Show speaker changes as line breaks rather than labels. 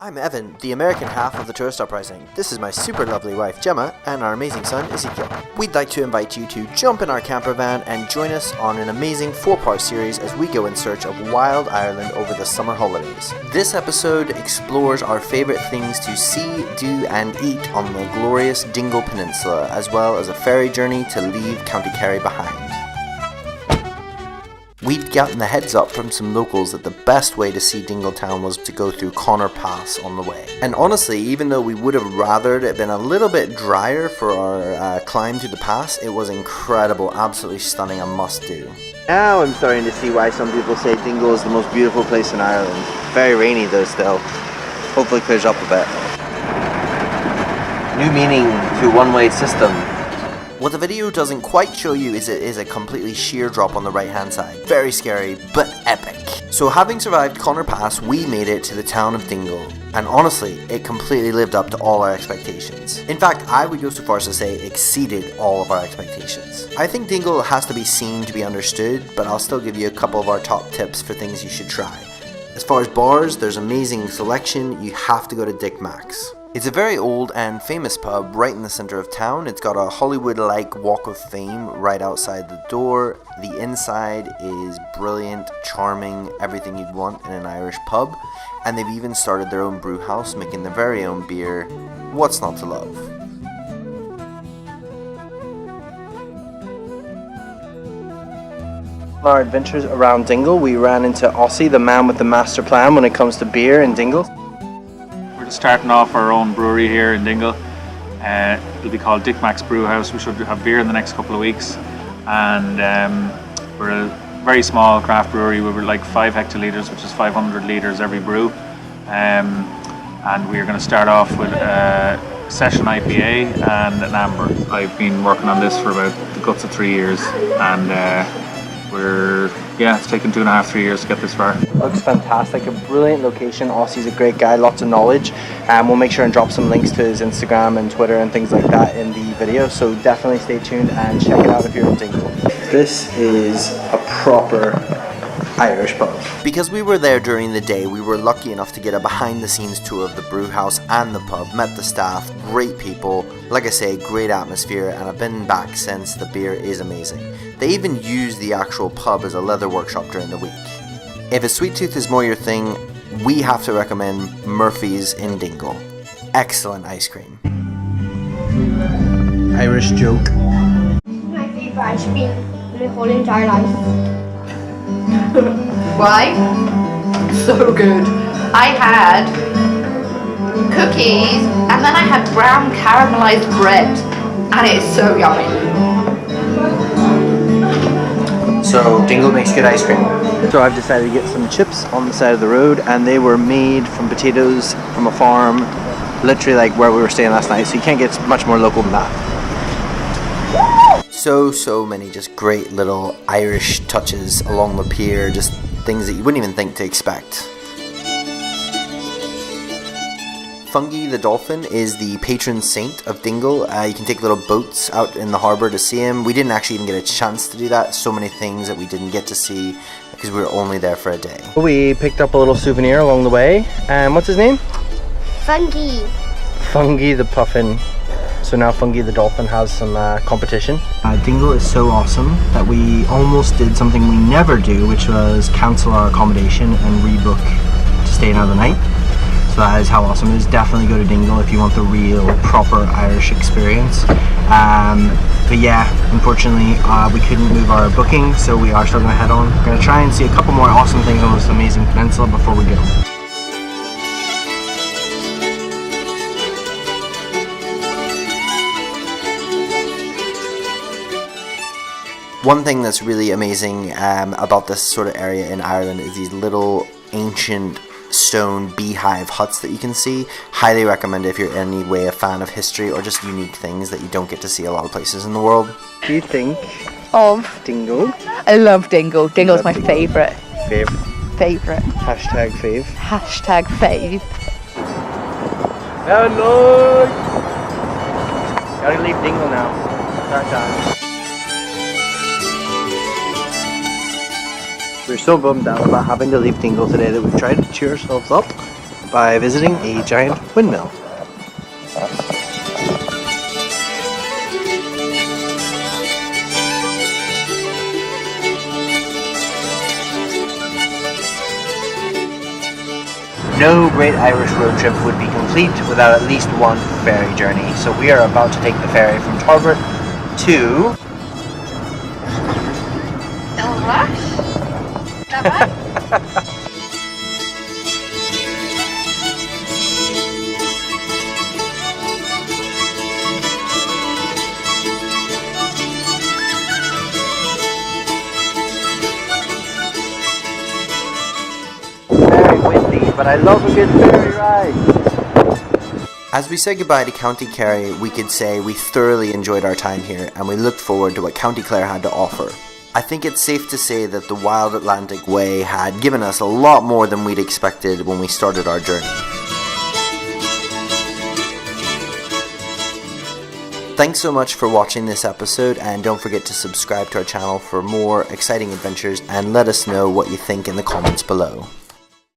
I'm Evan, the American half of the tourist Uprising. This is my super lovely wife Gemma and our amazing son Ezekiel. We'd like to invite you to jump in our camper van and join us on an amazing 4-part series as we go in search of wild Ireland over the summer holidays. This episode explores our favorite things to see, do and eat on the glorious Dingle Peninsula, as well as a ferry journey to leave County Kerry behind. We'd gotten the heads up from some locals that the best way to see Dingle Town was to go through Connor Pass on the way. And honestly, even though we would have rathered it been a little bit drier for our climb to the pass, it was incredible, absolutely stunning, a must do. Now I'm starting to see why some people say Dingle is the most beautiful place in Ireland. Very rainy though still. Hopefully clears up a bit. New meaning to one-way system. What the video doesn't quite show you is it is a completely sheer drop on the right hand side. Very scary, but epic. So having survived Connor Pass, we made it to the town of Dingle. And honestly, it completely lived up to all our expectations. In fact, I would go so far as to say exceeded all of our expectations. I think Dingle has to be seen to be understood, but I'll still give you a couple of our top tips for things you should try. As far as bars, there's amazing selection. You have to go to Mack's. It's a very old and famous pub right in the center of town. It's got a Hollywood-like walk of fame right outside the door. The inside is brilliant, charming, everything you'd want in an Irish pub. And they've even started their own brewhouse, making their very own beer. What's not to love?
On our adventures around Dingle, we ran into Ossie, the man with the master plan when it comes to beer in Dingle.
Starting off our own brewery here in Dingle. It'll be called Mack's Brewhouse. We should have beer in the next couple of weeks, and we're a very small craft brewery. We're like 5 hectolitres, which is 500 litres every brew, and we're going to start off with a session IPA and an amber. I've been working on this for about the guts of 3 years, and it's taken 2.5-3 years to get this far.
Looks fantastic, a brilliant location. Ossie's a great guy, lots of knowledge, and we'll make sure and drop some links to his Instagram and Twitter and things like that in the video, so definitely stay tuned and check it out if you're in Dingle. This is a proper Irish pub.
Because we were there during the day, we were lucky enough to get a behind-the-scenes tour of the brewhouse and the pub, met the staff, great people, like I say, great atmosphere, and I've been back since. The beer is amazing. They even use the actual pub as a leather workshop during the week. If a sweet tooth is more your thing, we have to recommend Murphy's in Dingle. Excellent ice cream.
Irish joke.
My favourite ice cream in my whole entire life.
Why? So good. I had cookies and then I had brown caramelized bread, and it's so yummy.
So Dingle makes good ice cream. So I've decided to get some chips on the side of the road, and they were made from potatoes from a farm, literally like where we were staying last night, so you can't get much more local than that.
So many just great little Irish touches along the pier, just things that you wouldn't even think to expect. Fungi the dolphin is the patron saint of Dingle. You can take little boats out in the harbour to see him. We didn't actually even get a chance to do that. So many things that we didn't get to see because we were only there for a day.
We picked up a little souvenir along the way. What's his name?
Fungi.
Fungi the puffin. So now Fungi the dolphin has some competition. Dingle is so awesome that we almost did something we never do, which was cancel our accommodation and rebook to stay another night. So that is how awesome it is. Definitely go to Dingle if you want the real proper Irish experience. But yeah, unfortunately we couldn't move our booking, so we are still going to head on. We're going to try and see a couple more awesome things on this amazing peninsula before we go.
One thing that's really amazing about this sort of area in Ireland is these little ancient stone beehive huts that you can see. Highly recommend it if you're in any way a fan of history or just unique things that you don't get to see a lot of places in the world.
What do you think
Of
Dingle?
I love Dingle. Dingle's my favourite. Favourite.
Hashtag fave.
Hashtag fave.
Hello! Gotta leave Dingle now. Start time. We're so bummed out about having to leave Dingle today that we've tried to cheer ourselves up by visiting a giant windmill. No great Irish road trip would be complete without at least one ferry journey. So we are about to take the ferry from Tarbert to... Very windy, but I love a good ferry ride.
As we say goodbye to County Kerry, we could say we thoroughly enjoyed our time here and we looked forward to what County Clare had to offer. I think it's safe to say that the Wild Atlantic Way had given us a lot more than we'd expected when we started our journey. Thanks so much for watching this episode, and don't forget to subscribe to our channel for more exciting adventures and let us know what you think in the comments below.